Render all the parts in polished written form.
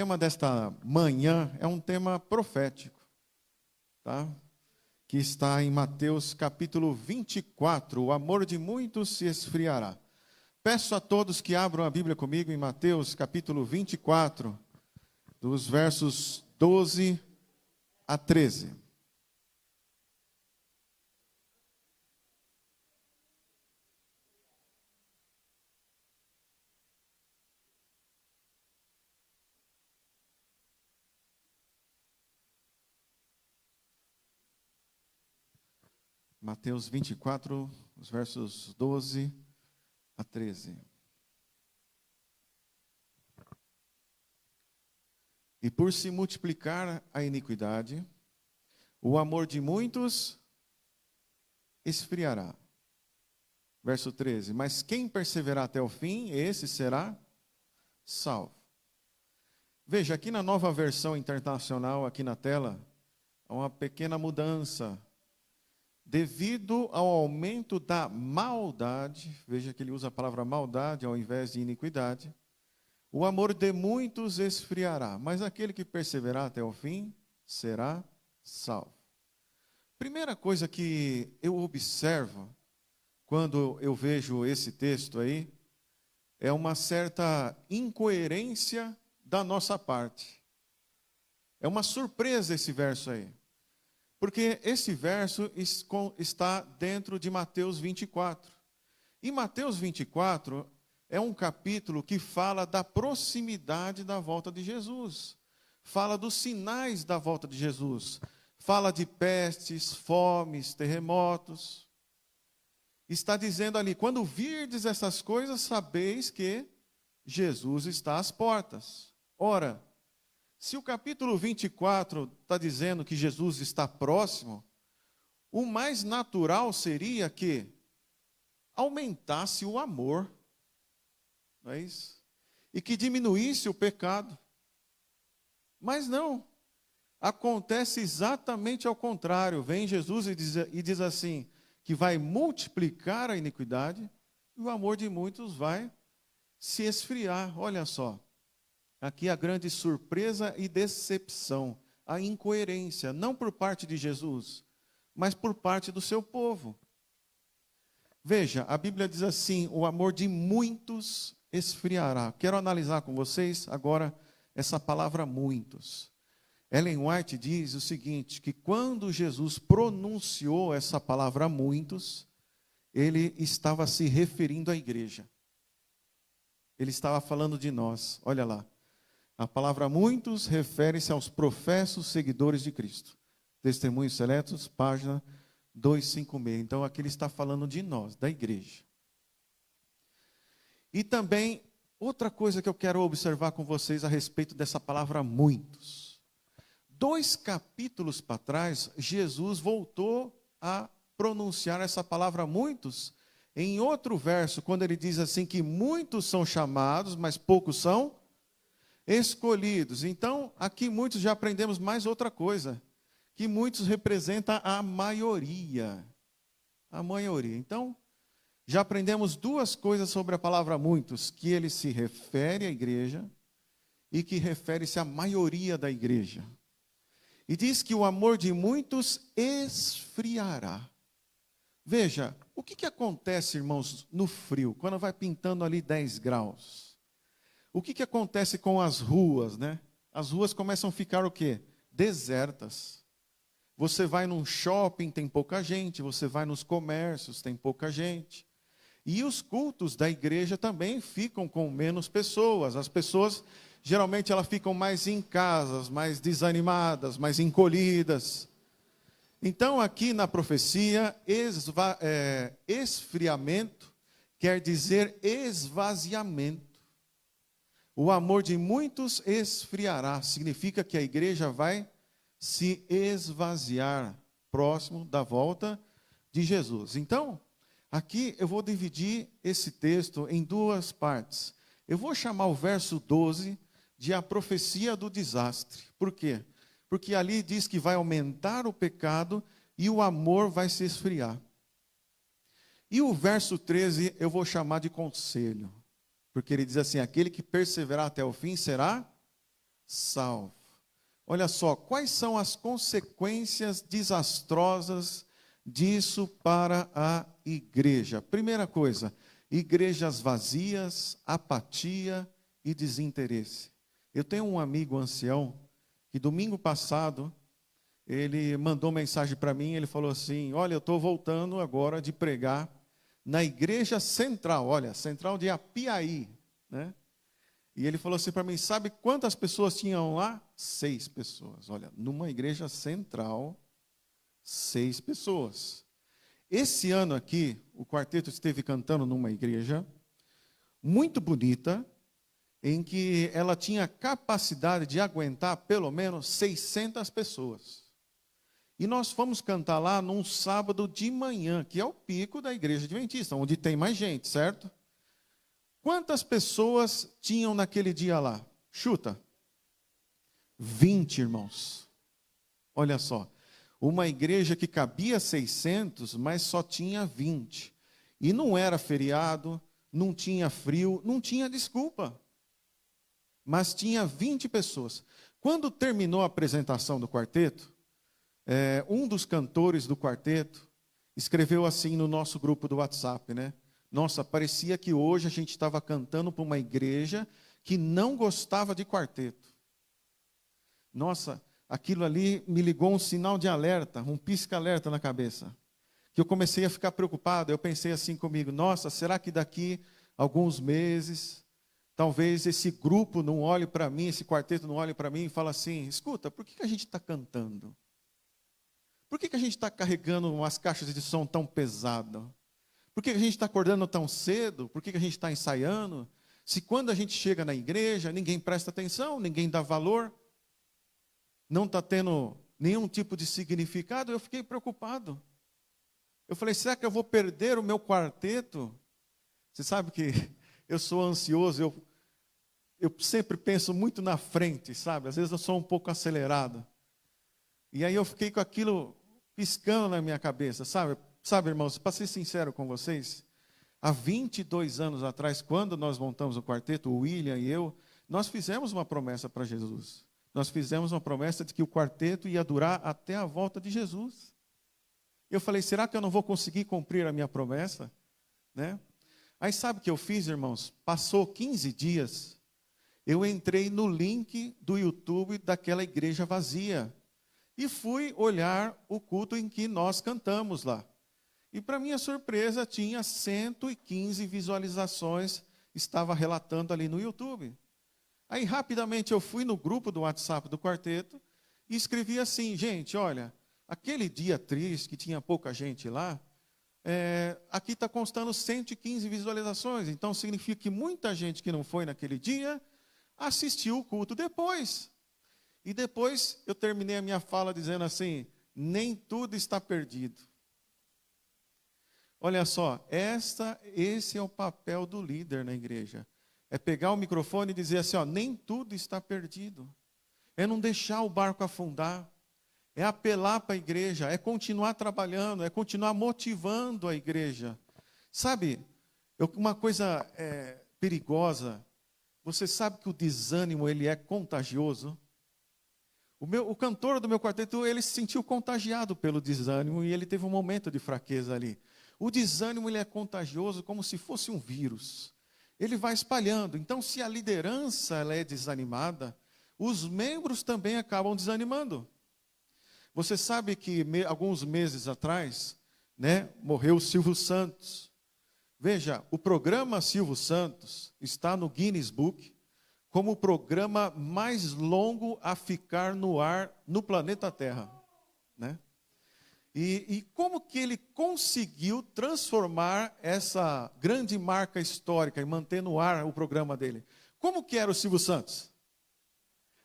tema desta manhã é um tema profético, tá? Que está em Mateus capítulo 24, o amor de muitos se esfriará. Peço a todos que abram a Bíblia comigo em Mateus capítulo 24, dos versos 12 a 13. Mateus 24, os versos 12 a 13. E por se multiplicar a iniquidade, o amor de muitos esfriará. Verso 13. Mas quem perseverar até o fim, esse será salvo. Veja, aqui na nova versão internacional, aqui na tela, há uma pequena mudança. Devido ao aumento da maldade, veja que ele usa a palavra maldade ao invés de iniquidade, o amor de muitos esfriará, mas aquele que perseverar até o fim será salvo. Primeira coisa que eu observo quando eu vejo esse texto aí, é uma certa incoerência da nossa parte. É uma surpresa esse verso aí. Porque esse verso está dentro de Mateus 24. E Mateus 24 é um capítulo que fala da proximidade da volta de Jesus. Fala dos sinais da volta de Jesus. Fala de pestes, fomes, terremotos. Está dizendo ali, quando virdes essas coisas, sabeis que Jesus está às portas. Ora, se o capítulo 24 está dizendo que Jesus está próximo, o mais natural seria que aumentasse o amor, não é isso? E que diminuísse o pecado. Mas não, acontece exatamente ao contrário. Vem Jesus e diz assim, que vai multiplicar a iniquidade, e o amor de muitos vai se esfriar. Olha só. Aqui a grande surpresa e decepção, a incoerência, não por parte de Jesus, mas por parte do seu povo. Veja, a Bíblia diz assim, o amor de muitos esfriará. Quero analisar com vocês agora essa palavra muitos. Ellen White diz o seguinte, que quando Jesus pronunciou essa palavra muitos, ele estava se referindo à igreja. Ele estava falando de nós, olha lá. A palavra muitos refere-se aos professos seguidores de Cristo. Testemunhos Seletos, página 256. Então, aqui ele está falando de nós, da igreja. E também, outra coisa que eu quero observar com vocês a respeito dessa palavra muitos. 2 capítulos para trás, Jesus voltou a pronunciar essa palavra muitos em outro verso, quando ele diz assim que muitos são chamados, mas poucos são escolhidos. Então, aqui muitos já aprendemos mais outra coisa, que muitos representa a maioria. A maioria. Então, já aprendemos duas coisas sobre a palavra muitos, que ele se refere à igreja e que refere-se à maioria da igreja. E diz que o amor de muitos esfriará. Veja, o que acontece, irmãos, no frio, quando vai pintando ali 10 graus? O que acontece com as ruas, né? As ruas começam a ficar o quê? Desertas. Você vai num shopping, tem pouca gente. Você vai nos comércios, tem pouca gente. E os cultos da igreja também ficam com menos pessoas. As pessoas, geralmente, elas ficam mais em casas, mais desanimadas, mais encolhidas. Então, aqui na profecia, esfriamento quer dizer esvaziamento. O amor de muitos esfriará. Significa que a igreja vai se esvaziar próximo da volta de Jesus. Então, aqui eu vou dividir esse texto em duas partes. Eu vou chamar o verso 12 de a profecia do desastre. Por quê? Porque ali diz que vai aumentar o pecado e o amor vai se esfriar. E o verso 13 eu vou chamar de conselho. Porque ele diz assim, aquele que perseverar até o fim será salvo. Olha só, quais são as consequências desastrosas disso para a igreja? Primeira coisa, igrejas vazias, apatia e desinteresse. Eu tenho um amigo ancião que domingo passado ele mandou mensagem para mim, ele falou assim: olha, eu estou voltando agora de pregar na igreja central, olha, central de Apiaí, né? E ele falou assim para mim: sabe quantas pessoas tinham lá? 6 pessoas. Olha, numa igreja central, 6 pessoas. Esse ano aqui, o quarteto esteve cantando numa igreja muito bonita, em que ela tinha capacidade de aguentar pelo menos 600 pessoas. E nós fomos cantar lá num sábado de manhã, que é o pico da igreja adventista, onde tem mais gente, certo? Quantas pessoas tinham naquele dia lá? Chuta. 20, irmãos. Olha só. Uma igreja que cabia 600, mas só tinha 20. E não era feriado, não tinha frio, não tinha desculpa. Mas tinha 20 pessoas. Quando terminou a apresentação do quarteto, um dos cantores do quarteto escreveu assim no nosso grupo do WhatsApp, né? Nossa, parecia que hoje a gente estava cantando para uma igreja que não gostava de quarteto. Nossa, aquilo ali me ligou um sinal de alerta, um pisca-alerta na cabeça. Que eu comecei a ficar preocupado, eu pensei assim comigo: nossa, será que daqui a alguns meses, talvez esse grupo não olhe para mim, esse quarteto não olhe para mim e fala assim: escuta, por que a gente está cantando? Por que a gente está carregando umas caixas de som tão pesadas? Por que a gente está acordando tão cedo? Por que a gente está ensaiando? Se quando a gente chega na igreja, ninguém presta atenção, ninguém dá valor, não está tendo nenhum tipo de significado, eu fiquei preocupado. Eu falei: será que eu vou perder o meu quarteto? Você sabe que eu sou ansioso, eu sempre penso muito na frente, sabe? Às vezes eu sou um pouco acelerado. E aí eu fiquei com aquilo piscando na minha cabeça, sabe? Sabe, irmãos, para ser sincero com vocês, há 22 anos atrás, quando nós montamos o quarteto, o William e eu, nós fizemos uma promessa para Jesus. Nós fizemos uma promessa de que o quarteto ia durar até a volta de Jesus. Eu falei: será que eu não vou conseguir cumprir a minha promessa? Né? Aí sabe o que eu fiz, irmãos? Passou 15 dias, eu entrei no link do YouTube daquela igreja vazia e fui olhar o culto em que nós cantamos lá. E para minha surpresa, tinha 115 visualizações, estava relatando ali no YouTube. Aí rapidamente eu fui no grupo do WhatsApp do quarteto e escrevi assim: gente, olha, aquele dia triste que tinha pouca gente lá, aqui está constando 115 visualizações, então significa que muita gente que não foi naquele dia assistiu o culto depois. E depois eu terminei a minha fala dizendo assim: nem tudo está perdido. Olha só, esse é o papel do líder na igreja. É pegar o microfone e dizer assim: ó, nem tudo está perdido. É não deixar o barco afundar. É apelar para a igreja, é continuar trabalhando, é continuar motivando a igreja. Sabe, uma coisa perigosa, você sabe que o desânimo ele é contagioso? O cantor do meu quarteto, ele se sentiu contagiado pelo desânimo e ele teve um momento de fraqueza ali. O desânimo ele é contagioso como se fosse um vírus. Ele vai espalhando. Então, se a liderança ela é desanimada, os membros também acabam desanimando. Você sabe que alguns meses atrás, né, morreu o Silvio Santos. Veja, o programa Silvio Santos está no Guinness Book como o programa mais longo a ficar no ar no planeta Terra, né? E como que ele conseguiu transformar essa grande marca histórica e manter no ar o programa dele? Como que era o Silvio Santos?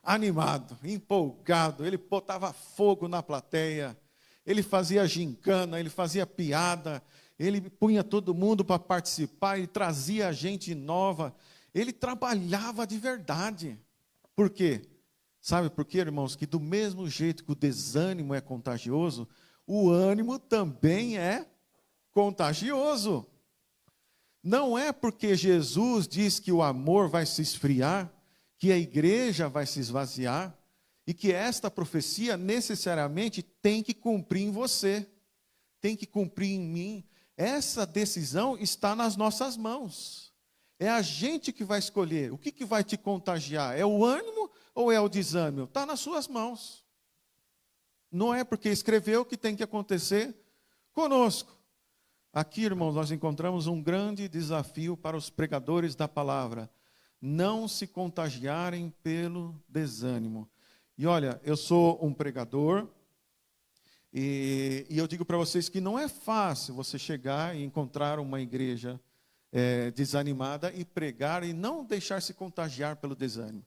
Animado, empolgado, ele botava fogo na plateia, ele fazia gincana, ele fazia piada, ele punha todo mundo para participar, ele trazia gente nova, ele trabalhava de verdade. Por quê? Sabe por quê, irmãos? Que do mesmo jeito que o desânimo é contagioso, o ânimo também é contagioso. Não é porque Jesus diz que o amor vai se esfriar, que a igreja vai se esvaziar e que esta profecia necessariamente tem que cumprir em você, tem que cumprir em mim. Essa decisão está nas nossas mãos. É a gente que vai escolher. O que vai te contagiar? É o ânimo ou é o desânimo? Está nas suas mãos. Não é porque escreveu que tem que acontecer conosco. Aqui, irmãos, nós encontramos um grande desafio para os pregadores da palavra. Não se contagiarem pelo desânimo. E olha, eu sou um pregador, e eu digo para vocês que não é fácil você chegar e encontrar uma igreja desanimada e pregar e não deixar se contagiar pelo desânimo.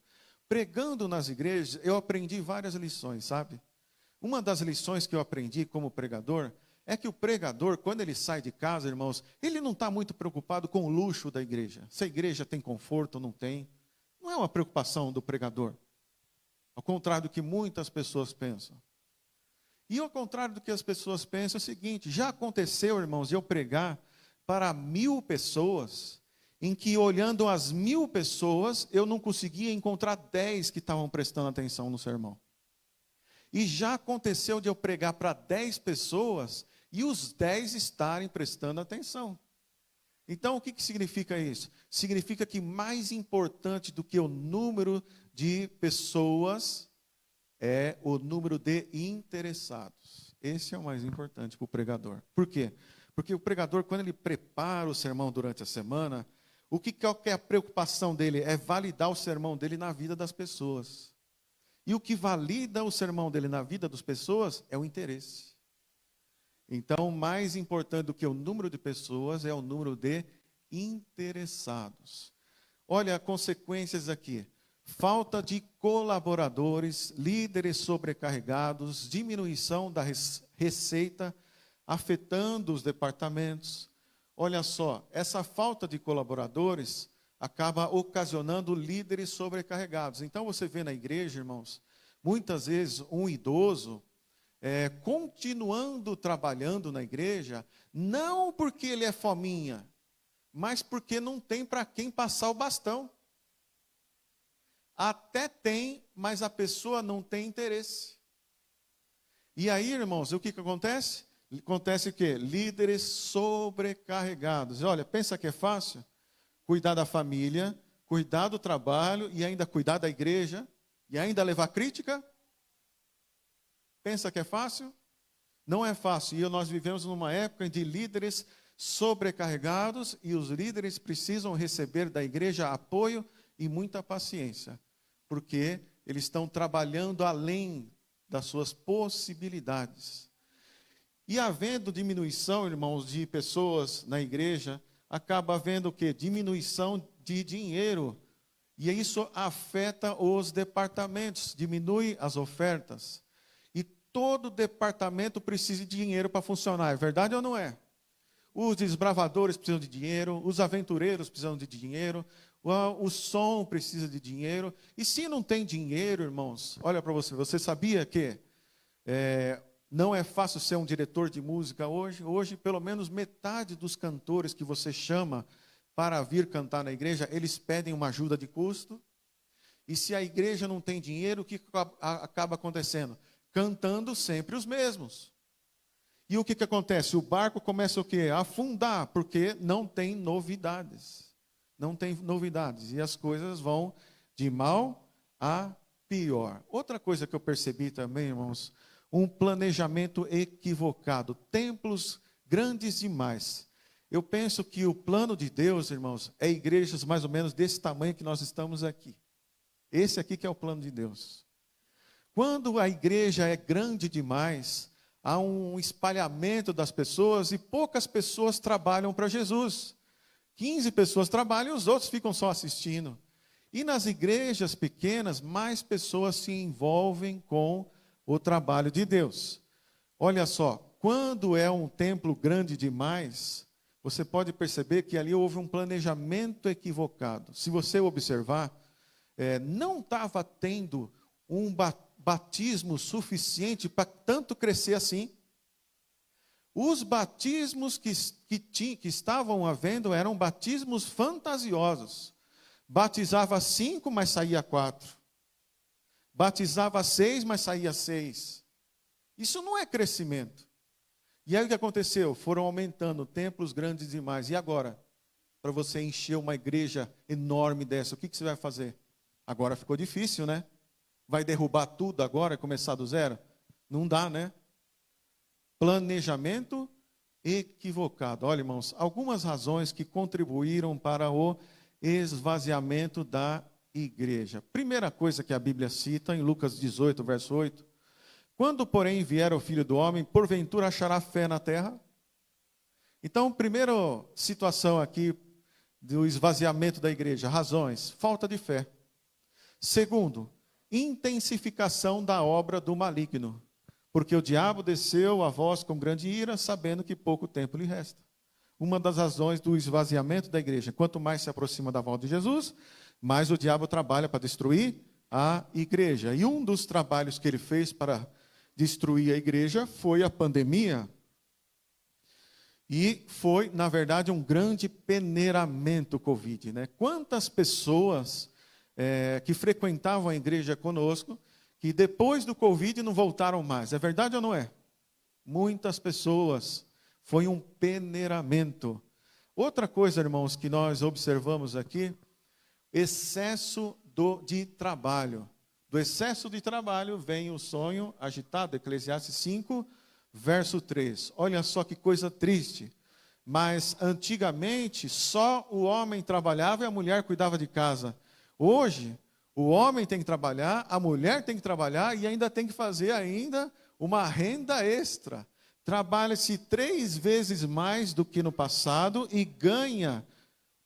Pregando nas igrejas, eu aprendi várias lições, sabe? Uma das lições que eu aprendi como pregador é que o pregador, quando ele sai de casa, irmãos, ele não está muito preocupado com o luxo da igreja. Se a igreja tem conforto ou não tem. Não é uma preocupação do pregador. Ao contrário do que muitas pessoas pensam. E ao contrário do que as pessoas pensam, é o seguinte: já aconteceu, irmãos, de eu pregar para 1000 pessoas, em que olhando as 1000 pessoas, eu não conseguia encontrar 10 que estavam prestando atenção no sermão. E já aconteceu de eu pregar para 10 pessoas e os 10 estarem prestando atenção. Então, o que significa isso? Significa que mais importante do que o número de pessoas é o número de interessados. Esse é o mais importante para o pregador. Por quê? Porque o pregador, quando ele prepara o sermão durante a semana, o que é a preocupação dele? É validar o sermão dele na vida das pessoas. E o que valida o sermão dele na vida das pessoas é o interesse. Então, mais importante do que o número de pessoas é o número de interessados. Olha, consequências aqui. Falta de colaboradores, líderes sobrecarregados, diminuição da receita, afetando os departamentos. Olha só, essa falta de colaboradores acaba ocasionando líderes sobrecarregados. Então você vê na igreja, irmãos, muitas vezes um idoso continuando trabalhando na igreja, não porque ele é fominha, mas porque não tem para quem passar o bastão. Até tem, mas a pessoa não tem interesse. E aí, irmãos, o que acontece? Acontece o quê? Líderes sobrecarregados. Olha, pensa que é fácil? Cuidar da família, cuidar do trabalho e ainda cuidar da igreja e ainda levar crítica? Pensa que é fácil? Não é fácil. E nós vivemos numa época de líderes sobrecarregados e os líderes precisam receber da igreja apoio e muita paciência, porque eles estão trabalhando além das suas possibilidades. E havendo diminuição, irmãos, de pessoas na igreja, acaba havendo o quê? Diminuição de dinheiro. E isso afeta os departamentos, diminui as ofertas. E todo departamento precisa de dinheiro para funcionar, é verdade ou não é? Os desbravadores precisam de dinheiro, os aventureiros precisam de dinheiro, o som precisa de dinheiro. E se não tem dinheiro, irmãos, olha para você, você sabia que não é fácil ser um diretor de música hoje? Hoje, pelo menos metade dos cantores que você chama para vir cantar na igreja, eles pedem uma ajuda de custo. E se a igreja não tem dinheiro, o que acaba acontecendo? Cantando sempre os mesmos. E o que acontece? O barco começa o quê? A afundar, porque não tem novidades. Não tem novidades. E as coisas vão de mal a pior. Outra coisa que eu percebi também, irmãos, um planejamento equivocado. Templos grandes demais. Eu penso que o plano de Deus, irmãos, é igrejas mais ou menos desse tamanho que nós estamos aqui. Esse aqui que é o plano de Deus. Quando a igreja é grande demais, há um espalhamento das pessoas e poucas pessoas trabalham para Jesus. 15 pessoas trabalham e os outros ficam só assistindo. E nas igrejas pequenas, mais pessoas se envolvem com o trabalho de Deus. Olha só, quando é um templo grande demais, você pode perceber que ali houve um planejamento equivocado. Se você observar, não estava tendo um batismo suficiente para tanto crescer assim. Os batismos que estavam havendo eram batismos fantasiosos. Batizava 5, mas saía 4. Batizava 6, mas saía 6. Isso não é crescimento. E aí o que aconteceu? Foram aumentando templos grandes demais. E agora? Para você encher uma igreja enorme dessa, o que você vai fazer? Agora ficou difícil, né? Vai derrubar tudo agora e começar do zero? Não dá, né? Planejamento equivocado. Olha, irmãos, algumas razões que contribuíram para o esvaziamento da igreja. Primeira coisa que a Bíblia cita em Lucas 18, verso 8. Quando, porém, vier o Filho do Homem, porventura achará fé na terra? Então, primeira situação aqui do esvaziamento da igreja, razões, falta de fé. Segundo, intensificação da obra do maligno, porque o diabo desceu a vós com grande ira, sabendo que pouco tempo lhe resta. Uma das razões do esvaziamento da igreja, quanto mais se aproxima da volta de Jesus, mais o diabo trabalha para destruir a igreja. E um dos trabalhos que ele fez para destruir a igreja foi a pandemia. E foi, na verdade, um grande peneiramento Covid, né? Quantas pessoas que frequentavam a igreja conosco, que depois do Covid não voltaram mais. É verdade ou não é? Muitas pessoas. Foi um peneiramento. Outra coisa, irmãos, que nós observamos aqui, excesso de trabalho. Do excesso de trabalho vem o sonho agitado, Eclesiastes 5, verso 3. Olha só que coisa triste. Mas antigamente só o homem trabalhava e a mulher cuidava de casa. Hoje, o homem tem que trabalhar, a mulher tem que trabalhar e ainda tem que fazer ainda uma renda extra. Trabalha-se 3 vezes mais do que no passado e ganha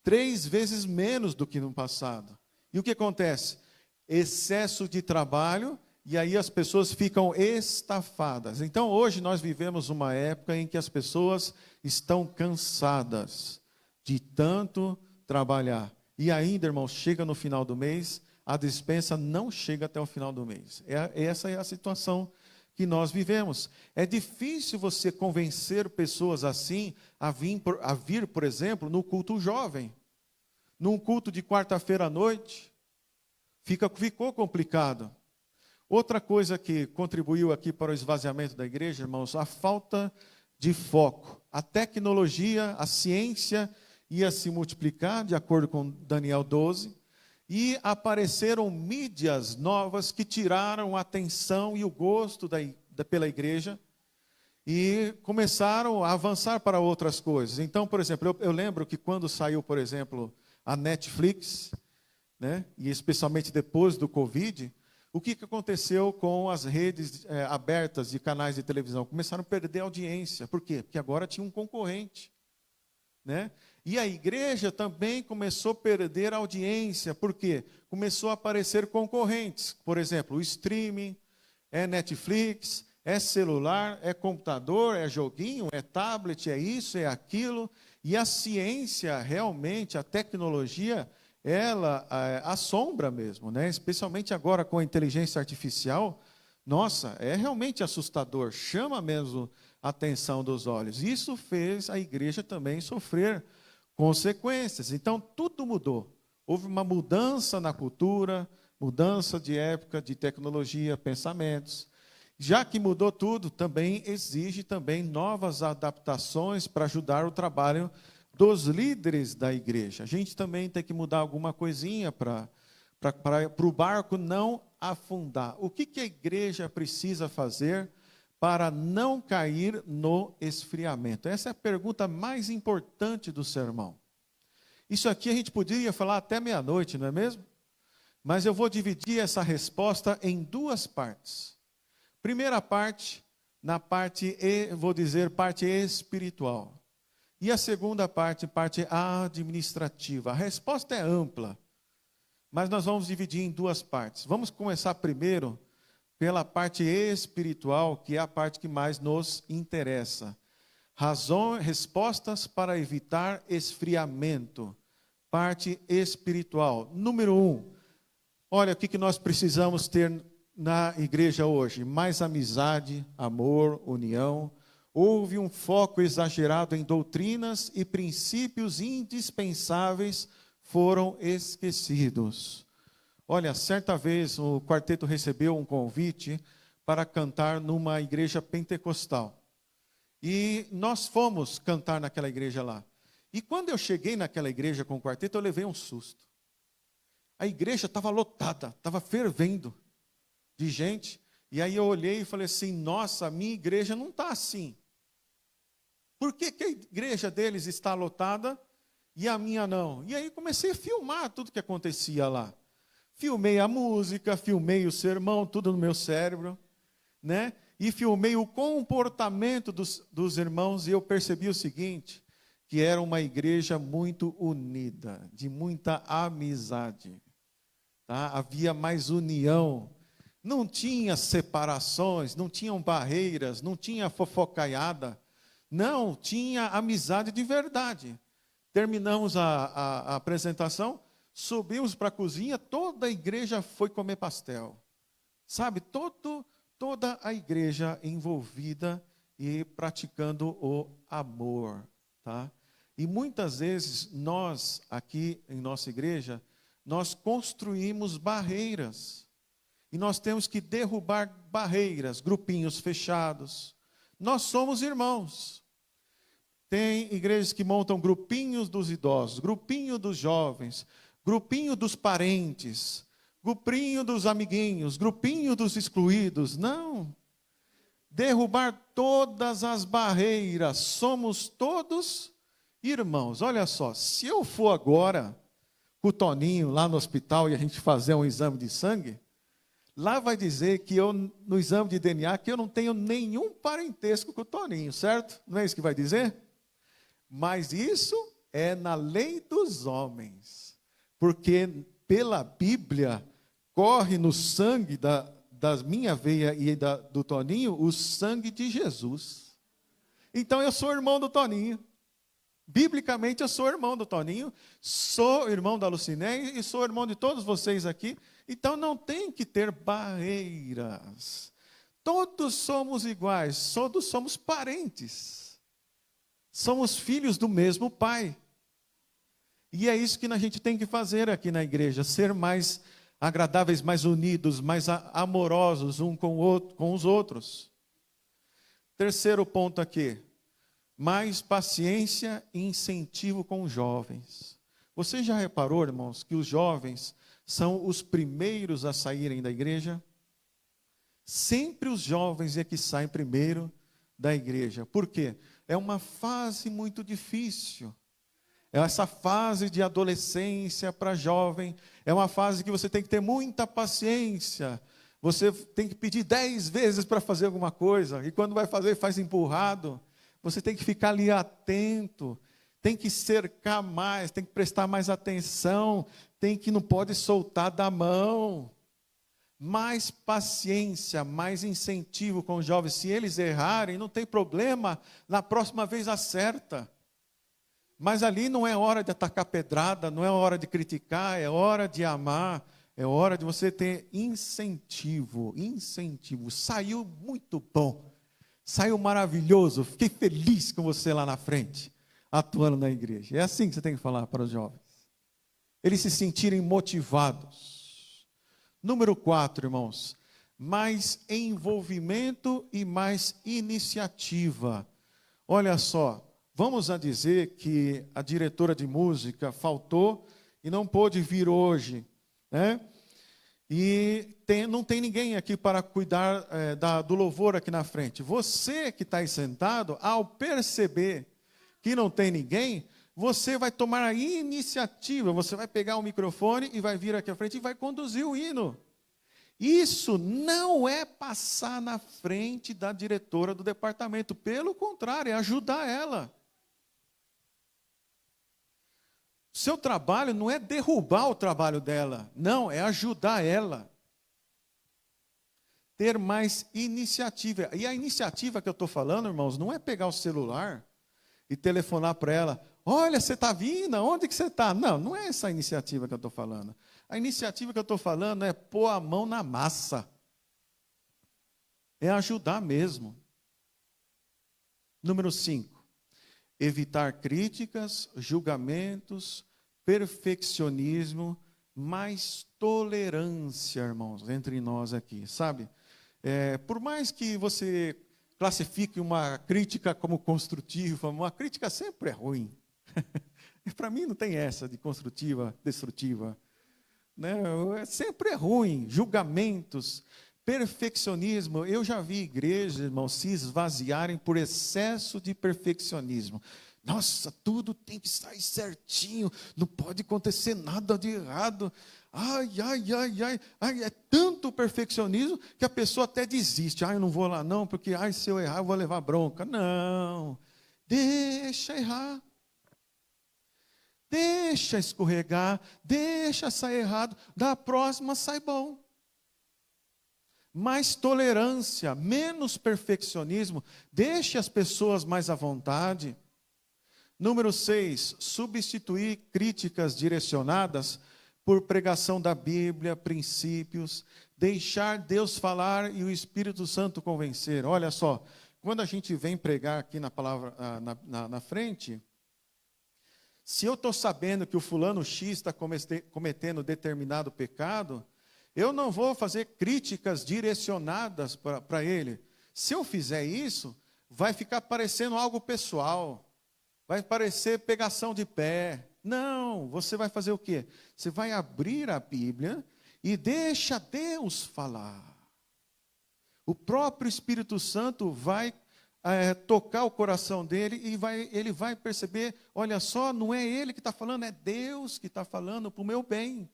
3 vezes menos do que no passado. E o que acontece? Excesso de trabalho e aí as pessoas ficam estafadas. Então hoje nós vivemos uma época em que as pessoas estão cansadas de tanto trabalhar. E ainda, irmãos, chega no final do mês, a despensa não chega até o final do mês. Essa é a situação que nós vivemos. É difícil você convencer pessoas assim a vir, por exemplo, no culto jovem, num culto de quarta-feira à noite. Ficou complicado. Outra coisa que contribuiu aqui para o esvaziamento da igreja, irmãos, a falta de foco. A tecnologia, a ciência ia se multiplicar, de acordo com Daniel 12, e apareceram mídias novas que tiraram a atenção e o gosto pela igreja e começaram a avançar para outras coisas. Então, por exemplo, eu lembro que quando saiu, por exemplo, a Netflix, né, e especialmente depois do Covid, o que aconteceu com as redes abertas de canais de televisão? Começaram a perder audiência. Por quê? Porque agora tinha um concorrente, né? E a igreja também começou a perder audiência. Por quê? Começou a aparecer concorrentes. Por exemplo, o streaming, é Netflix, é celular, é computador, é joguinho, é tablet, é isso, é aquilo. E a ciência, realmente, a tecnologia, ela assombra mesmo, né? Especialmente agora com a inteligência artificial. Nossa, é realmente assustador, chama mesmo a atenção dos olhos. Isso fez a igreja também sofrer consequências. Então, tudo mudou. Houve uma mudança na cultura, mudança de época, de tecnologia, pensamentos. Já que mudou tudo, também exige também novas adaptações para ajudar o trabalho dos líderes da igreja. A gente também tem que mudar alguma coisinha para o barco não afundar. O que a igreja precisa fazer para não cair no esfriamento? Essa é a pergunta mais importante do sermão. Isso aqui a gente poderia falar até meia-noite, não é mesmo? Mas eu vou dividir essa resposta em 2 partes. Primeira parte, na parte, vou dizer, parte espiritual. E a segunda parte, parte administrativa. A resposta é ampla, mas nós vamos dividir em 2 partes. Vamos começar primeiro pela parte espiritual, que é a parte que mais nos interessa. Respostas para evitar esfriamento. Parte espiritual. Número 1. Olha, o que nós precisamos ter na igreja hoje? Mais amizade, amor, união. Houve um foco exagerado em doutrinas e princípios indispensáveis foram esquecidos. Olha, certa vez o quarteto recebeu um convite para cantar numa igreja pentecostal. E nós fomos cantar naquela igreja lá. E quando eu cheguei naquela igreja com o quarteto, eu levei um susto. A igreja estava lotada, estava fervendo de gente. E aí eu olhei e falei assim, nossa, a minha igreja não está assim. Por que a igreja deles está lotada e a minha não? E aí comecei a filmar tudo que acontecia lá. Filmei a música, filmei o sermão, tudo no meu cérebro, né? E filmei o comportamento dos irmãos e eu percebi o seguinte, que era uma igreja muito unida, de muita amizade. Tá? Havia mais união, não tinha separações, não tinham barreiras, não tinha fofocaiada, não, tinha amizade de verdade. Terminamos a apresentação, subimos para a cozinha, toda a igreja foi comer pastel. Sabe, toda a igreja envolvida e praticando o amor. Tá? E muitas vezes nós, aqui em nossa igreja, nós construímos barreiras. E nós temos que derrubar barreiras, grupinhos fechados. Nós somos irmãos. Tem igrejas que montam grupinhos dos idosos, grupinho dos jovens, grupinho dos parentes, grupinho dos amiguinhos, grupinho dos excluídos. Não. Derrubar todas as barreiras. Somos todos irmãos. Olha só, se eu for agora com o Toninho lá no hospital e a gente fazer um exame de sangue, lá vai dizer que eu, no exame de DNA, que eu não tenho nenhum parentesco com o Toninho, certo? Não é isso que vai dizer? Mas isso é na lei dos homens. Porque pela Bíblia, corre no sangue da minha veia e do Toninho, o sangue de Jesus. Então eu sou irmão do Toninho. Biblicamente eu sou irmão do Toninho, sou irmão da Lucinéia e sou irmão de todos vocês aqui. Então não tem que ter barreiras. Todos somos iguais, todos somos parentes. Somos filhos do mesmo Pai. E é isso que a gente tem que fazer aqui na igreja, ser mais agradáveis, mais unidos, mais amorosos com os outros. Terceiro ponto aqui, mais paciência e incentivo com os jovens. Você já reparou, irmãos, que os jovens são os primeiros a saírem da igreja? Sempre os jovens é que saem primeiro da igreja. Por quê? É uma fase muito difícil. É essa fase de adolescência para jovem. É uma fase que você tem que ter muita paciência. Você tem que pedir 10 vezes para fazer alguma coisa. E quando vai fazer, faz empurrado. Você tem que ficar ali atento. Tem que cercar mais, tem que prestar mais atenção. Não pode soltar da mão. Mais paciência, mais incentivo com os jovens. Se eles errarem, não tem problema. Na próxima vez acerta. Mas ali não é hora de atacar pedrada, não é hora de criticar, é hora de amar, é hora de você ter incentivo. Saiu muito bom, saiu maravilhoso, fiquei feliz com você lá na frente, atuando na igreja. É assim que você tem que falar para os jovens. Eles se sentirem motivados. Número 4, irmãos, mais envolvimento e mais iniciativa. Olha só. Vamos a dizer que a diretora de música faltou e não pôde vir hoje, né? E não tem ninguém aqui para cuidar do louvor aqui na frente. Você que está aí sentado, ao perceber que não tem ninguém, você vai tomar a iniciativa, você vai pegar o microfone e vai vir aqui à frente e vai conduzir o hino. Isso não é passar na frente da diretora do departamento, pelo contrário, é ajudar ela. Seu trabalho não é derrubar o trabalho dela, não, é ajudar ela. Ter mais iniciativa. E a iniciativa que eu estou falando, irmãos, não é pegar o celular e telefonar para ela, olha, você está vindo, onde que você está? Não, não é essa a iniciativa que eu estou falando. A iniciativa que eu estou falando é pôr a mão na massa. É ajudar mesmo. Número 5. Evitar críticas, julgamentos, perfeccionismo, mais tolerância, irmãos, entre nós aqui, sabe? Por mais que você classifique uma crítica como construtiva, uma crítica sempre é ruim. Para mim não tem essa de construtiva, destrutiva. Né? Sempre é ruim. Julgamentos, perfeccionismo. Eu já vi igrejas, irmãos, se esvaziarem por excesso de perfeccionismo. Nossa, tudo tem que sair certinho, não pode acontecer nada de errado. Ai, ai, ai, ai, ai, é tanto perfeccionismo que a pessoa até desiste. Ai, eu não vou lá não, porque ai, se eu errar eu vou levar bronca. Não, deixa errar. Deixa escorregar, deixa sair errado, da próxima sai bom. Mais tolerância, menos perfeccionismo, deixe as pessoas mais à vontade. Número 6, substituir críticas direcionadas por pregação da Bíblia, princípios, deixar Deus falar e o Espírito Santo convencer. Olha só, quando a gente vem pregar aqui na palavra, na frente, se eu estou sabendo que o fulano X está cometendo determinado pecado, eu não vou fazer críticas direcionadas para ele. Se eu fizer isso, vai ficar parecendo algo pessoal. Vai parecer pegação de pé. Não, você vai fazer o quê? Você vai abrir a Bíblia e deixa Deus falar. O próprio Espírito Santo vai tocar o coração dele e ele vai perceber, olha só, não é ele que está falando, é Deus que está falando para o meu bem.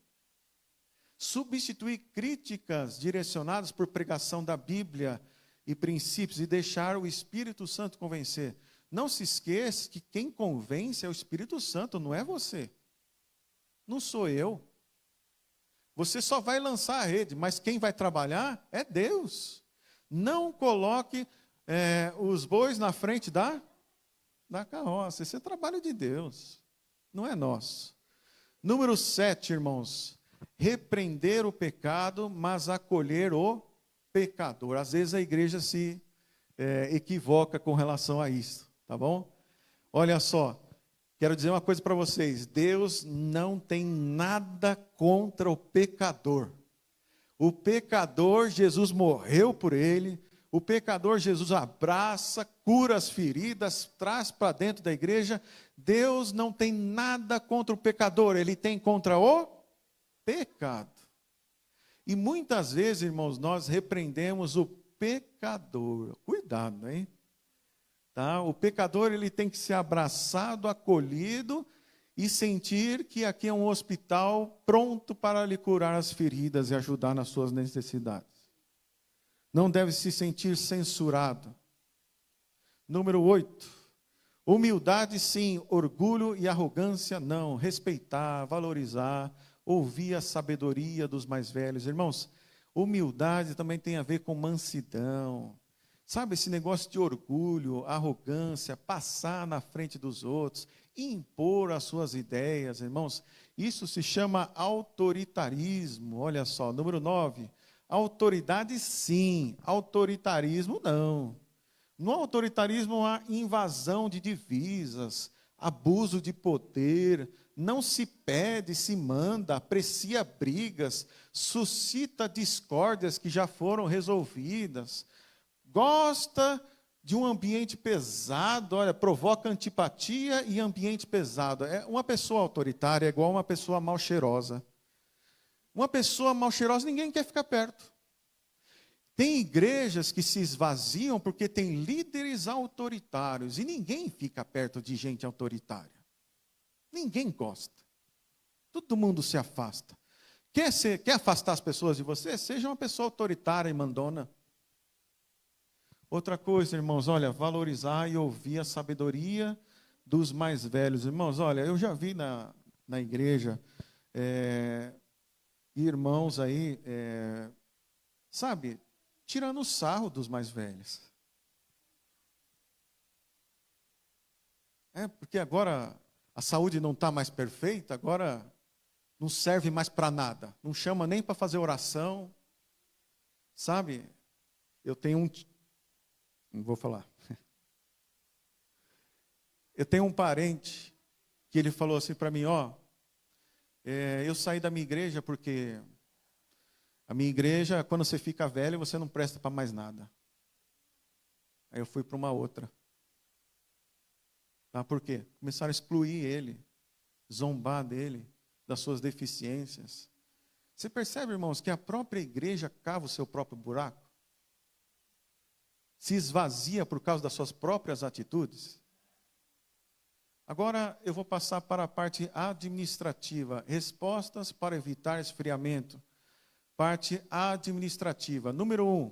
Substituir críticas direcionadas por pregação da Bíblia e princípios e deixar o Espírito Santo convencer. Não se esqueça que quem convence é o Espírito Santo, não é você. Não sou eu. Você só vai lançar a rede, mas quem vai trabalhar é Deus. Não coloque os bois na frente da carroça. Esse é trabalho de Deus, não é nosso. Número 7, irmãos. Repreender o pecado, mas acolher o pecador. Às vezes a igreja se equivoca com relação a isso. Tá bom? Olha só, quero dizer uma coisa para vocês. Deus não tem nada contra o pecador. O pecador, Jesus morreu por ele. O pecador, Jesus abraça, cura as feridas, traz para dentro da igreja. Deus não tem nada contra o pecador. Ele tem contra o pecado. E muitas vezes, irmãos, nós repreendemos o pecador. Cuidado, hein? Tá? O pecador ele tem que ser abraçado, acolhido e sentir que aqui é um hospital pronto para lhe curar as feridas e ajudar nas suas necessidades. Não deve se sentir censurado. Número 8. Humildade sim, orgulho e arrogância não. Respeitar, valorizar, ouvir a sabedoria dos mais velhos. Irmãos, humildade também tem a ver com mansidão. Sabe, esse negócio de orgulho, arrogância, passar na frente dos outros, impor as suas ideias, irmãos, isso se chama autoritarismo. Olha só, número 9, autoridade sim, autoritarismo não. No autoritarismo há invasão de divisas, abuso de poder, não se pede, se manda, aprecia brigas, suscita discórdias que já foram resolvidas, gosta de um ambiente pesado, olha, provoca antipatia e ambiente pesado. Uma pessoa autoritária é igual uma pessoa mal cheirosa. Uma pessoa mal cheirosa, ninguém quer ficar perto. Tem igrejas que se esvaziam porque tem líderes autoritários e ninguém fica perto de gente autoritária. Ninguém gosta. Todo mundo se afasta. Quer afastar as pessoas de você? Seja uma pessoa autoritária e mandona. Outra coisa, irmãos, olha, valorizar e ouvir a sabedoria dos mais velhos. Irmãos, olha, eu já vi na igreja irmãos aí, sabe, tirando o sarro dos mais velhos. Porque agora a saúde não está mais perfeita, agora não serve mais para nada. Não chama nem para fazer oração. Sabe, eu tenho não vou falar. Eu tenho um parente que ele falou assim para mim, Eu saí da minha igreja porque a minha igreja, quando você fica velho, você não presta para mais nada. Aí eu fui para uma outra. Tá? Por quê? Começaram a excluir ele, zombar dele, das suas deficiências. Você percebe, irmãos, que a própria igreja cava o seu próprio buraco? Se esvazia por causa das suas próprias atitudes? Agora eu vou passar para a parte administrativa. Respostas para evitar esfriamento. Parte administrativa. Número 1.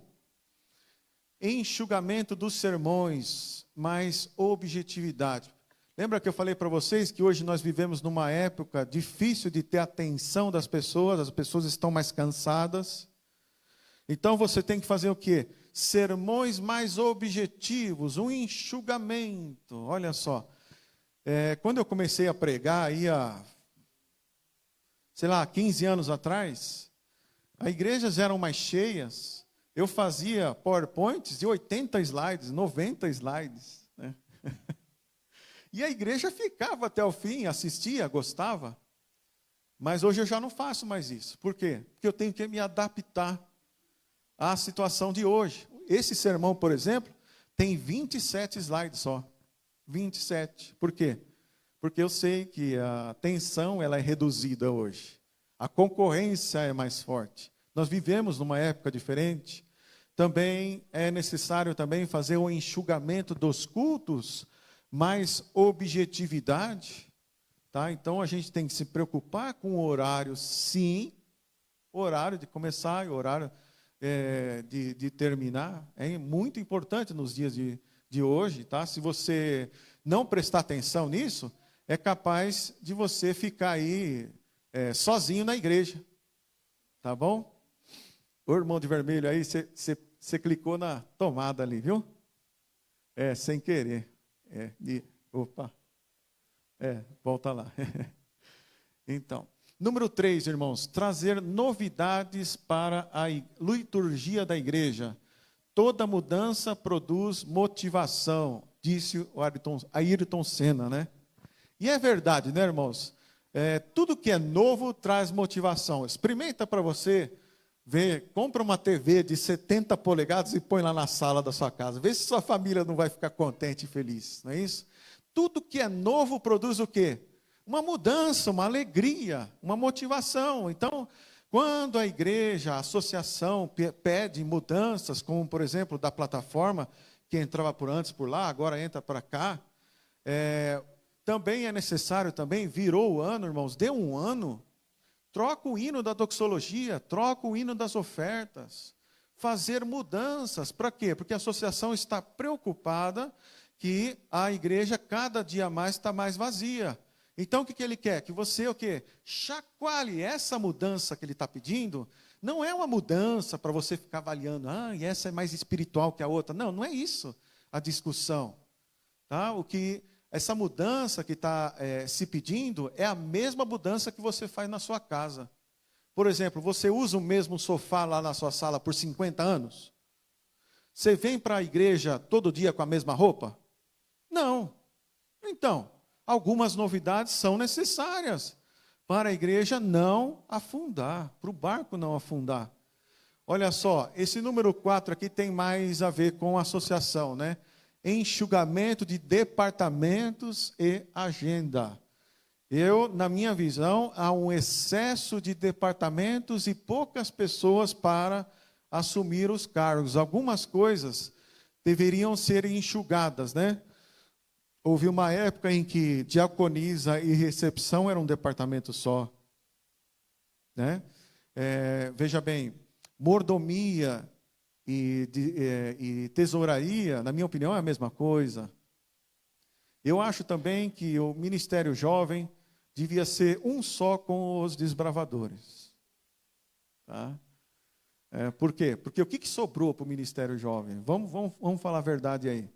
Enxugamento dos sermões, mais objetividade. Lembra que eu falei para vocês que hoje nós vivemos numa época difícil de ter atenção das pessoas, as pessoas estão mais cansadas. Então você tem que fazer o quê? Sermões mais objetivos, um enxugamento. Olha só, quando eu comecei a pregar, aí há, 15 anos atrás, as igrejas eram mais cheias, eu fazia PowerPoints de 80 slides, 90 slides, né? E a igreja ficava até o fim, assistia, gostava. Mas hoje eu já não faço mais isso. Por quê? Porque eu tenho que me adaptar à situação de hoje. Esse sermão, por exemplo, tem 27 slides só. 27. Por quê? Porque eu sei que a atenção ela é reduzida hoje. A concorrência é mais forte. Nós vivemos numa época diferente. Também é necessário também fazer o enxugamento dos cultos, mais objetividade, tá? Então a gente tem que se preocupar com o horário, sim, horário de começar e horário de terminar, é muito importante nos dias de hoje, tá? Se você não prestar atenção nisso, é capaz de você ficar aí sozinho na igreja, tá bom? O irmão de vermelho aí, você clicou na tomada ali, viu? Sem querer. Volta lá. Então, número 3, irmãos, trazer novidades para a liturgia da igreja. Toda mudança produz motivação, disse o Ayrton Senna, né? E é verdade, né, irmãos? Tudo que é novo traz motivação. Experimenta para você ver, compra uma TV de 70 polegadas e põe lá na sala da sua casa. Vê se sua família não vai ficar contente e feliz, não é isso? Tudo que é novo produz o quê? Uma mudança, uma alegria, uma motivação. Então, quando a igreja, a associação pede mudanças, como por exemplo da plataforma, que entrava por antes por lá, agora entra para cá, também é necessário, virou o ano, irmãos, deu um ano, troca o hino da doxologia, troca o hino das ofertas, fazer mudanças, para quê? Porque a associação está preocupada que a igreja cada dia mais está mais vazia. Então o que ele quer? Que você chacoalhe essa mudança que ele está pedindo. Não é uma mudança para você ficar avaliando, e essa é mais espiritual que a outra. Não, não é isso a discussão. Tá? Essa mudança que está se pedindo é a mesma mudança que você faz na sua casa. Por exemplo, você usa o mesmo sofá lá na sua sala por 50 anos? Você vem para a igreja todo dia com a mesma roupa? Não. Então, algumas novidades são necessárias para a igreja não afundar, para o barco não afundar. Olha só, esse número 4 aqui tem mais a ver com associação, né? Enxugamento de departamentos e agenda. Na minha visão, há um excesso de departamentos e poucas pessoas para assumir os cargos. Algumas coisas deveriam ser enxugadas, né? Houve uma época em que diaconisa e recepção era um departamento só, né? Veja bem, mordomia e tesouraria, na minha opinião, é a mesma coisa. Eu acho também que o ministério jovem devia ser um só com os desbravadores. Tá? Por quê? Porque o que sobrou para o ministério jovem? Vamos falar a verdade aí.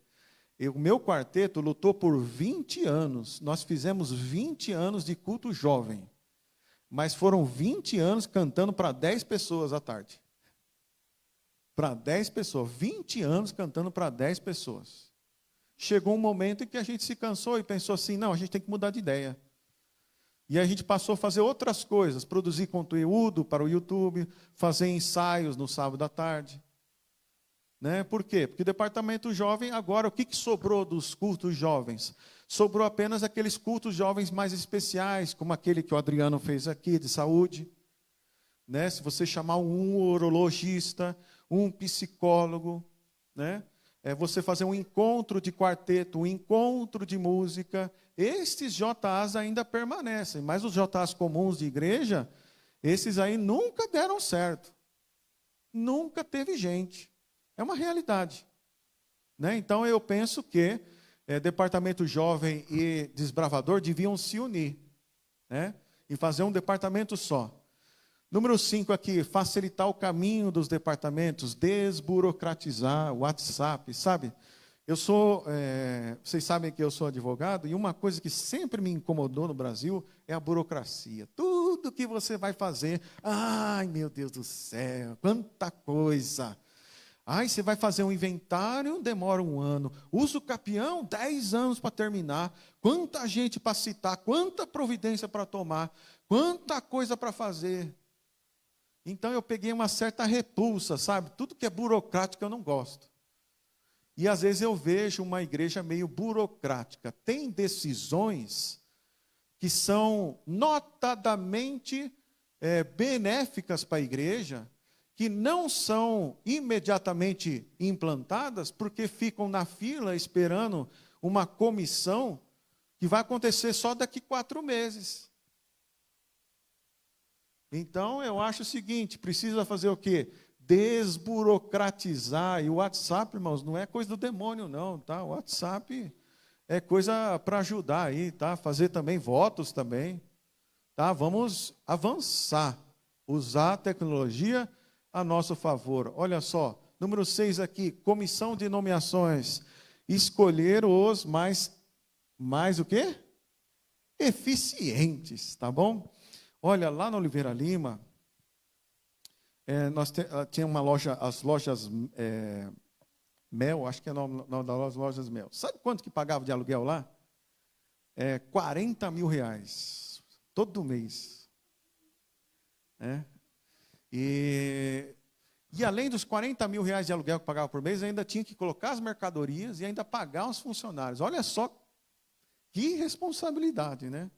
O meu quarteto lutou por 20 anos. Nós fizemos 20 anos de culto jovem. Mas foram 20 anos cantando para 10 pessoas à tarde. Para 10 pessoas. 20 anos cantando para 10 pessoas. Chegou um momento em que a gente se cansou e pensou assim, não, a gente tem que mudar de ideia. E a gente passou a fazer outras coisas, produzir conteúdo para o YouTube, fazer ensaios no sábado à tarde. Né? Por quê? Porque o departamento jovem, agora, o que sobrou dos cultos jovens? Sobrou apenas aqueles cultos jovens mais especiais, como aquele que o Adriano fez aqui, de saúde. Né? Se você chamar um urologista, um psicólogo, né? Você fazer um encontro de quarteto, um encontro de música, estes JAs ainda permanecem, mas os JAs comuns de igreja, esses aí nunca deram certo. Nunca teve gente. É uma realidade. Né? Então, eu penso que departamento jovem e desbravador deviam se unir, né? E fazer um departamento só. Número 5 aqui, facilitar o caminho dos departamentos, desburocratizar o WhatsApp, sabe? Vocês sabem que eu sou advogado, e uma coisa que sempre me incomodou no Brasil é a burocracia. Tudo que você vai fazer, ai meu Deus do céu, quanta coisa. Ai, você vai fazer um inventário, demora 1 ano. Usa o capião, 10 anos para terminar. Quanta gente para citar, quanta providência para tomar, quanta coisa para fazer. Então eu peguei uma certa repulsa, sabe? Tudo que é burocrático eu não gosto. E às vezes eu vejo uma igreja meio burocrática. Tem decisões que são notadamente benéficas para a igreja, que não são imediatamente implantadas, porque ficam na fila esperando uma comissão que vai acontecer só daqui 4 meses. Então, eu acho o seguinte, precisa fazer o quê? Desburocratizar. E o WhatsApp, irmãos, não é coisa do demônio, não, tá? O WhatsApp é coisa para ajudar aí, tá? Fazer também votos também, tá? Vamos avançar, usar a tecnologia a nosso favor. Olha só, número 6 aqui, comissão de nomeações. Escolher os mais o quê? Eficientes, tá bom? Olha, lá na Oliveira Lima, tinha uma loja, as lojas Mel, acho que é o nome das lojas Mel. Sabe quanto que pagava de aluguel lá? 40 mil reais, todo mês. E além dos 40 mil reais de aluguel que pagava por mês, ainda tinha que colocar as mercadorias e ainda pagar os funcionários. Olha só que responsabilidade, né?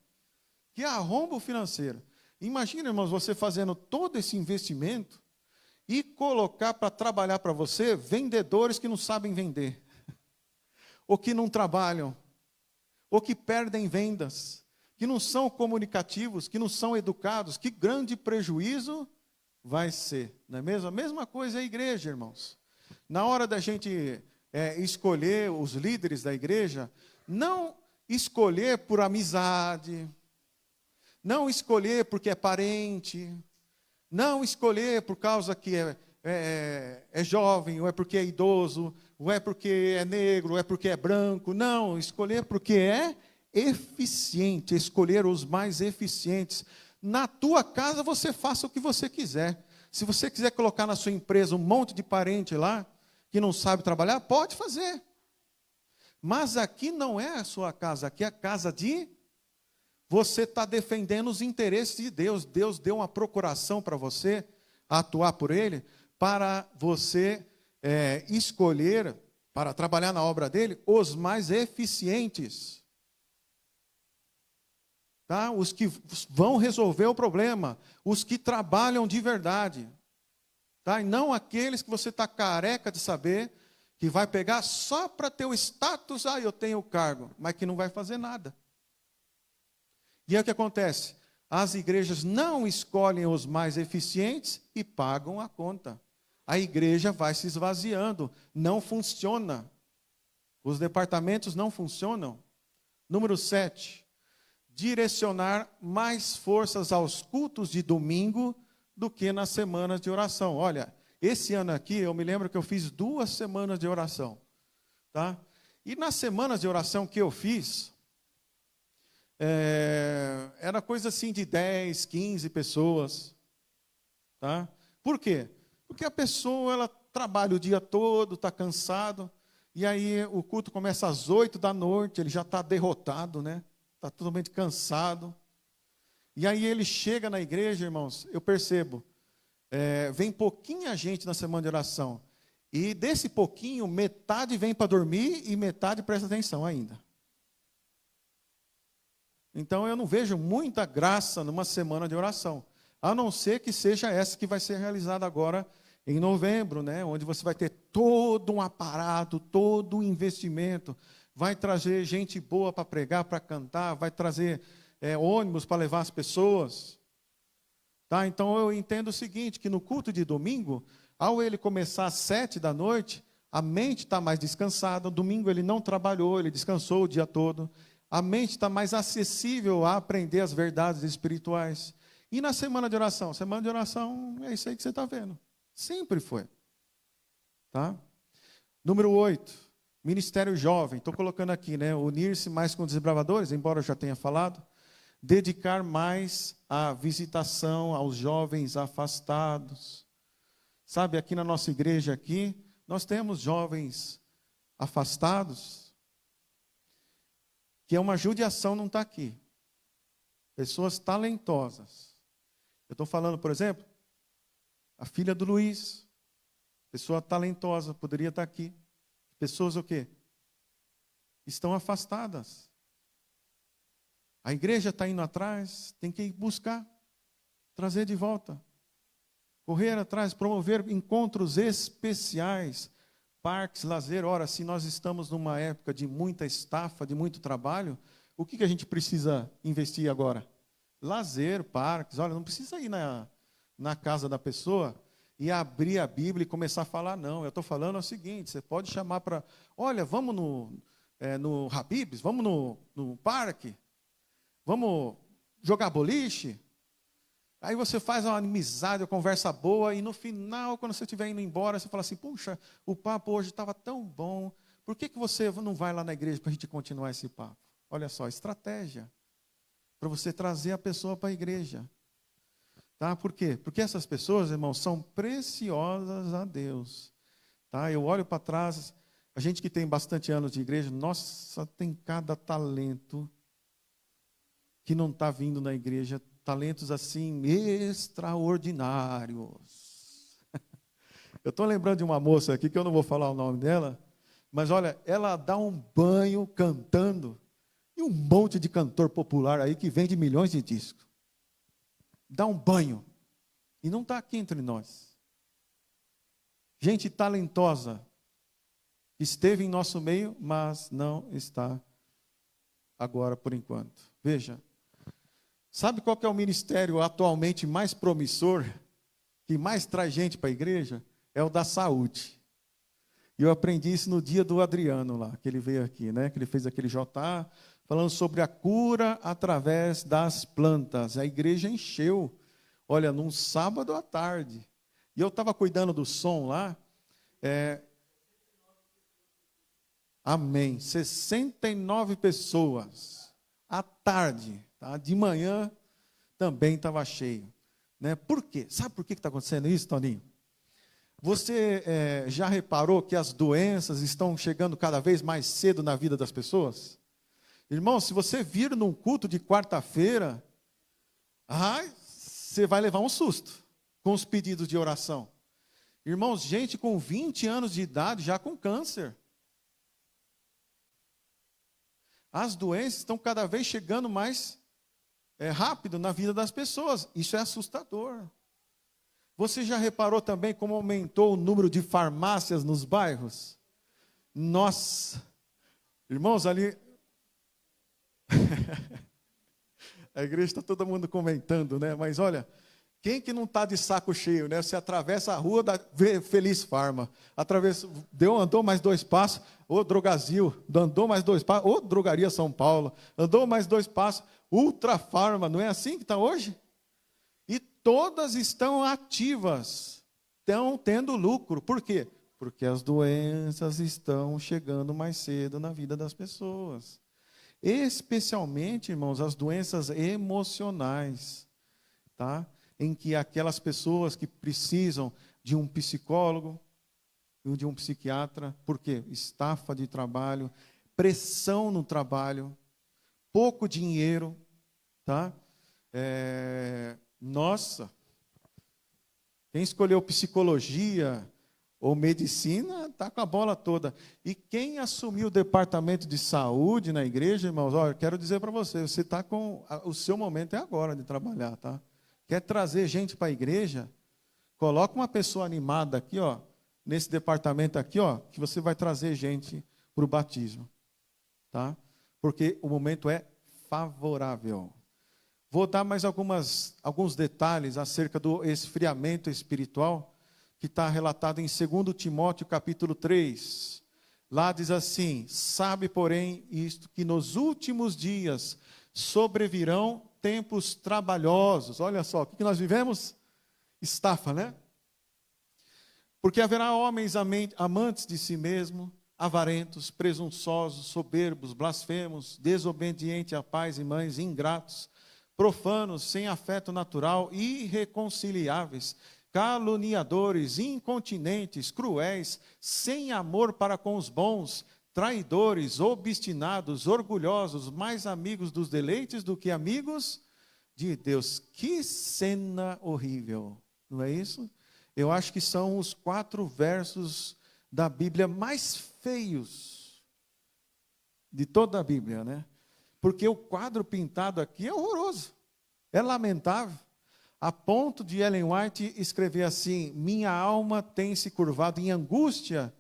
Que arrombo financeiro. Imagina, irmãos, você fazendo todo esse investimento e colocar para trabalhar para você vendedores que não sabem vender, ou que não trabalham, ou que perdem vendas, que não são comunicativos, que não são educados. Que grande prejuízo vai ser, não é mesmo? A mesma coisa é a igreja, irmãos. Na hora da gente escolher os líderes da igreja, não escolher por amizade, não escolher porque é parente, não escolher por causa que é jovem, ou é porque é idoso, ou é porque é negro, ou é porque é branco. Não, escolher porque é eficiente, escolher os mais eficientes. Na tua casa você faça o que você quiser. Se você quiser colocar na sua empresa um monte de parente lá, que não sabe trabalhar, pode fazer. Mas aqui não é a sua casa, aqui é a casa de... Você está defendendo os interesses de Deus. Deus deu uma procuração para você, atuar por Ele, para você escolher, para trabalhar na obra dEle, os mais eficientes. Tá? Os que vão resolver o problema, os que trabalham de verdade. Tá? E não aqueles que você está careca de saber, que vai pegar só para ter o status, eu tenho o cargo, mas que não vai fazer nada. E é o que acontece, as igrejas não escolhem os mais eficientes e pagam a conta. A igreja vai se esvaziando, não funciona. Os departamentos não funcionam. Número 7, direcionar mais forças aos cultos de domingo do que nas semanas de oração. Olha, esse ano aqui, eu me lembro que eu fiz 2 semanas de oração. Tá? E nas semanas de oração que eu fiz... era coisa assim de 10, 15 pessoas. Tá? Por quê? Porque a pessoa ela trabalha o dia todo, está cansado, e aí o culto começa às 8 da noite, ele já está derrotado, né? Está totalmente cansado. E aí ele chega na igreja, irmãos, eu percebo, vem pouquinha gente na semana de oração. E desse pouquinho, metade vem para dormir e metade presta atenção ainda. Então eu não vejo muita graça numa semana de oração, a não ser que seja essa que vai ser realizada agora em novembro, né? Onde você vai ter todo um aparato, todo um investimento, vai trazer gente boa para pregar, para cantar, vai trazer ônibus para levar as pessoas. Tá? Então eu entendo o seguinte, que no culto de domingo, ao ele começar às 7 da noite, a mente está mais descansada, domingo ele não trabalhou, ele descansou o dia todo, a mente está mais acessível a aprender as verdades espirituais. E na semana de oração? Semana de oração é isso aí que você está vendo. Sempre foi. Tá? Número 8, ministério jovem. Estou colocando aqui, né? Unir-se mais com os desbravadores, embora eu já tenha falado. Dedicar mais à visitação aos jovens afastados. Sabe, aqui na nossa igreja aqui, nós temos jovens afastados, que é uma judiação não estar aqui. Pessoas talentosas. Eu estou falando, por exemplo, a filha do Luiz, pessoa talentosa, poderia estar aqui. Pessoas o quê? Estão afastadas. A igreja está indo atrás, tem que ir buscar, trazer de volta. Correr atrás, promover encontros especiais, parques, lazer. Ora, se nós estamos numa época de muita estafa, de muito trabalho, o que a gente precisa investir agora? Lazer, parques. Olha, não precisa ir na casa da pessoa e abrir a Bíblia e começar a falar, não. Eu estou falando o seguinte, você pode chamar para, olha, vamos no Habib's, vamos no parque, vamos jogar boliche. Aí você faz uma amizade, uma conversa boa, e no final, quando você estiver indo embora, você fala assim, puxa, o papo hoje estava tão bom, por que você não vai lá na igreja para a gente continuar esse papo? Olha só, estratégia, para você trazer a pessoa para a igreja. Tá? Por quê? Porque essas pessoas, irmãos, são preciosas a Deus. Tá? Eu olho para trás, a gente que tem bastante anos de igreja, nossa, tem cada talento que não está vindo na igreja, talentos assim extraordinários. Eu estou lembrando de uma moça aqui, que eu não vou falar o nome dela, mas olha, ela dá um banho cantando, e um monte de cantor popular aí que vende milhões de discos. Dá um banho, e não está aqui entre nós. Gente talentosa, esteve em nosso meio, mas não está agora por enquanto. Veja, sabe qual que é o ministério atualmente mais promissor, que mais traz gente para a igreja? É o da saúde. E eu aprendi isso no dia do Adriano lá, que ele veio aqui, né? Que ele fez aquele JA, falando sobre a cura através das plantas. A igreja encheu, olha, num sábado à tarde. E eu estava cuidando do som lá. Amém. 69 pessoas. À tarde. Tá? De manhã também estava cheio. Né? Por quê? Sabe por que está acontecendo isso, Toninho? Você já reparou que as doenças estão chegando cada vez mais cedo na vida das pessoas? Irmão, se você vir num culto de quarta-feira, você vai levar um susto com os pedidos de oração. Irmãos, gente com 20 anos de idade já com câncer. As doenças estão cada vez chegando mais rápido na vida das pessoas. Isso é assustador. Você já reparou também como aumentou o número de farmácias nos bairros? Nossa, irmãos, ali a igreja está todo mundo comentando, né? Mas olha, quem que não está de saco cheio, né? Você atravessa a rua da Feliz Farma, andou mais 2 passos, ô Drogazil, andou mais 2 passos, ô Drogaria São Paulo, andou mais 2 passos, Ultra Farma, não é assim que está hoje? E todas estão ativas, estão tendo lucro. Por quê? Porque as doenças estão chegando mais cedo na vida das pessoas. Especialmente, irmãos, as doenças emocionais, tá? Em que aquelas pessoas que precisam de um psicólogo, de um psiquiatra, por quê? Estafa de trabalho, pressão no trabalho, pouco dinheiro, tá? Nossa, quem escolheu psicologia ou medicina está com a bola toda. E quem assumiu o departamento de saúde na igreja, irmãos, olha, eu quero dizer para você, você está com... O seu momento é agora de trabalhar, tá? Quer trazer gente para a igreja? Coloca uma pessoa animada aqui, ó, nesse departamento aqui, ó, que você vai trazer gente para o batismo, tá? Porque o momento é favorável. Vou dar mais alguns detalhes acerca do esfriamento espiritual, que está relatado em 2 Timóteo, capítulo 3. Lá diz assim: sabe, porém, isto, que nos últimos dias sobrevirão tempos trabalhosos. Olha só, o que nós vivemos? Estafa, né? Porque haverá homens amantes de si mesmo, avarentos, presunçosos, soberbos, blasfemos, desobedientes a pais e mães, ingratos, profanos, sem afeto natural, irreconciliáveis, caluniadores, incontinentes, cruéis, sem amor para com os bons, traidores, obstinados, orgulhosos, mais amigos dos deleites do que amigos de Deus. Que cena horrível, não é isso? Eu acho que são os 4 versos da Bíblia mais feios de toda a Bíblia, né? Porque o quadro pintado aqui é horroroso, é lamentável, a ponto de Ellen White escrever assim: minha alma tem se curvado em angústia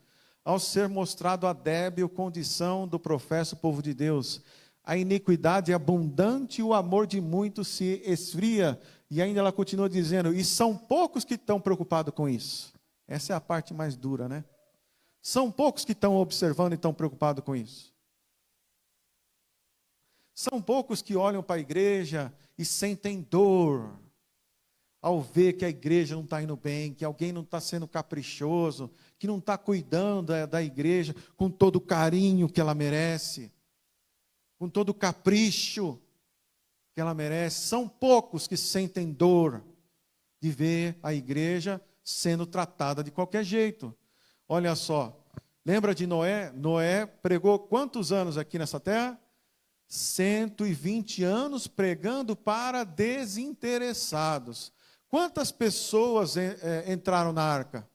ao ser mostrado a débil condição do professo povo de Deus. A iniquidade é abundante e o amor de muitos se esfria. E ainda ela continua dizendo, e são poucos que estão preocupados com isso. Essa é a parte mais dura, né? São poucos que estão observando e estão preocupados com isso. São poucos que olham para a igreja e sentem dor ao ver que a igreja não está indo bem, que alguém não está sendo caprichoso, que não está cuidando da igreja com todo o carinho que ela merece, com todo o capricho que ela merece. São poucos que sentem dor de ver a igreja sendo tratada de qualquer jeito. Olha só, lembra de Noé? Noé pregou quantos anos aqui nessa terra? 120 anos pregando para desinteressados. Quantas pessoas entraram na arca?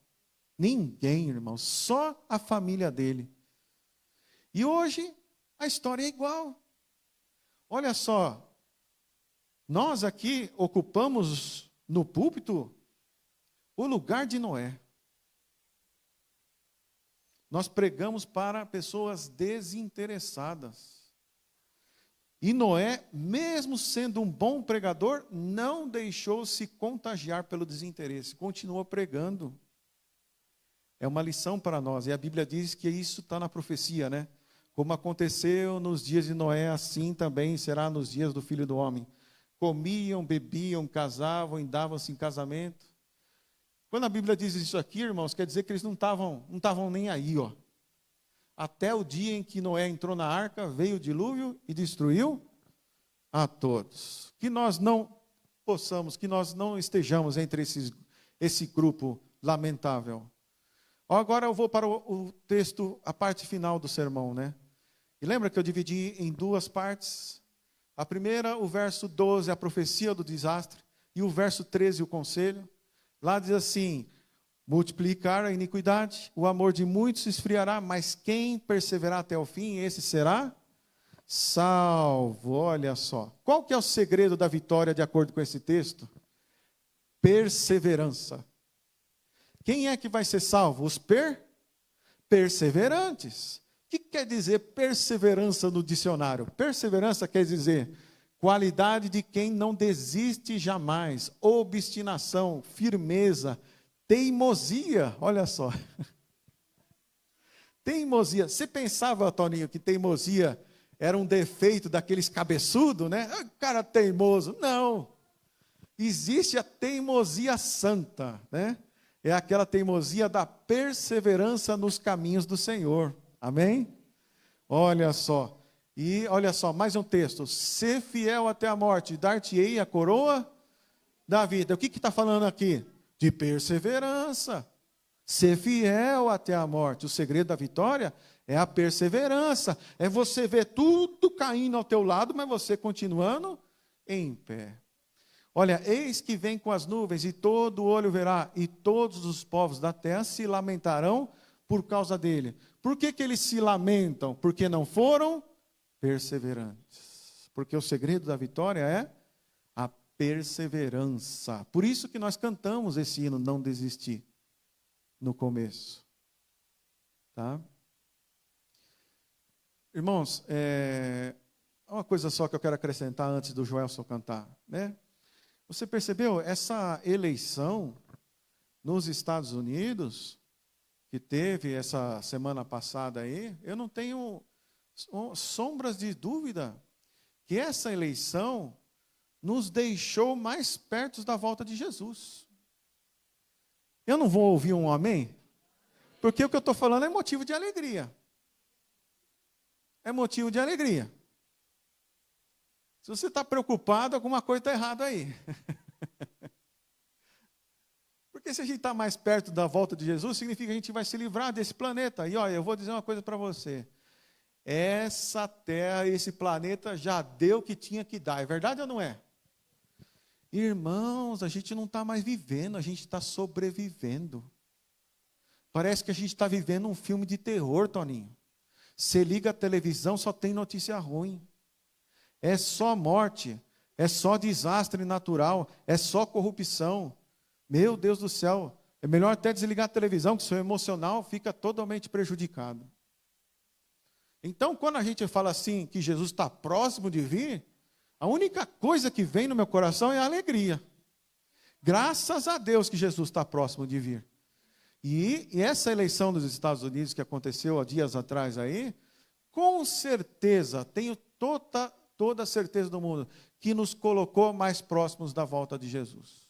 Ninguém, irmão, só a família dele. E hoje a história é igual. Olha só, nós aqui ocupamos no púlpito o lugar de Noé. Nós pregamos para pessoas desinteressadas. E Noé, mesmo sendo um bom pregador, não deixou se contagiar pelo desinteresse, continuou pregando. É uma lição para nós, e a Bíblia diz que isso está na profecia, né? Como aconteceu nos dias de Noé, assim também será nos dias do Filho do Homem. Comiam, bebiam, casavam e davam-se em casamento. Quando a Bíblia diz isso aqui, irmãos, quer dizer que eles não estavam nem aí, ó. Até o dia em que Noé entrou na arca, veio o dilúvio e destruiu a todos. Que nós não possamos, que nós não estejamos entre esse grupo lamentável. Agora eu vou para o texto, a parte final do sermão, né? E lembra que eu dividi em 2 partes? A primeira, o verso 12, a profecia do desastre, e o verso 13, o conselho. Lá diz assim: multiplicar a iniquidade, o amor de muitos se esfriará, mas quem perseverar até o fim, esse será salvo. Olha só. Qual que é o segredo da vitória de acordo com esse texto? Perseverança. Quem é que vai ser salvo? Os perseverantes. O que quer dizer perseverança no dicionário? Perseverança quer dizer qualidade de quem não desiste jamais, obstinação, firmeza, teimosia. Olha só. Teimosia. Você pensava, Toninho, que teimosia era um defeito daqueles cabeçudos, né? Cara teimoso. Não. Existe a teimosia santa, né? É aquela teimosia da perseverança nos caminhos do Senhor. Amém? Olha só. E olha só, mais um texto. Ser fiel até a morte, dar-te-ei a coroa da vida. O que está falando aqui? De perseverança. Ser fiel até a morte. O segredo da vitória é a perseverança. É você ver tudo caindo ao teu lado, mas você continuando em pé. Olha, eis que vem com as nuvens, e todo olho verá, e todos os povos da terra se lamentarão por causa dele. Por que eles se lamentam? Porque não foram perseverantes. Porque o segredo da vitória é a perseverança. Por isso que nós cantamos esse hino, não desistir, no começo. Tá? Irmãos, uma coisa só que eu quero acrescentar antes do Joelson cantar, né? Você percebeu essa eleição nos Estados Unidos, que teve essa semana passada aí? Eu não tenho sombras de dúvida que essa eleição nos deixou mais perto da volta de Jesus. Eu não vou ouvir um amém? Porque o que eu estou falando é motivo de alegria. É motivo de alegria. Se você está preocupado, alguma coisa está errada aí. Porque se a gente está mais perto da volta de Jesus, significa que a gente vai se livrar desse planeta. E olha, eu vou dizer uma coisa para você. Essa terra, esse planeta já deu o que tinha que dar. É verdade ou não é? Irmãos, a gente não está mais vivendo, a gente está sobrevivendo. Parece que a gente está vivendo um filme de terror, Toninho. Você liga a televisão, só tem notícia ruim. É só morte, é só desastre natural, é só corrupção. Meu Deus do céu, é melhor até desligar a televisão, que o seu emocional fica totalmente prejudicado. Então, quando a gente fala assim, que Jesus está próximo de vir, a única coisa que vem no meu coração é a alegria. Graças a Deus que Jesus está próximo de vir. E essa eleição dos Estados Unidos que aconteceu há dias atrás aí, com certeza, tenho toda a certeza do mundo, que nos colocou mais próximos da volta de Jesus.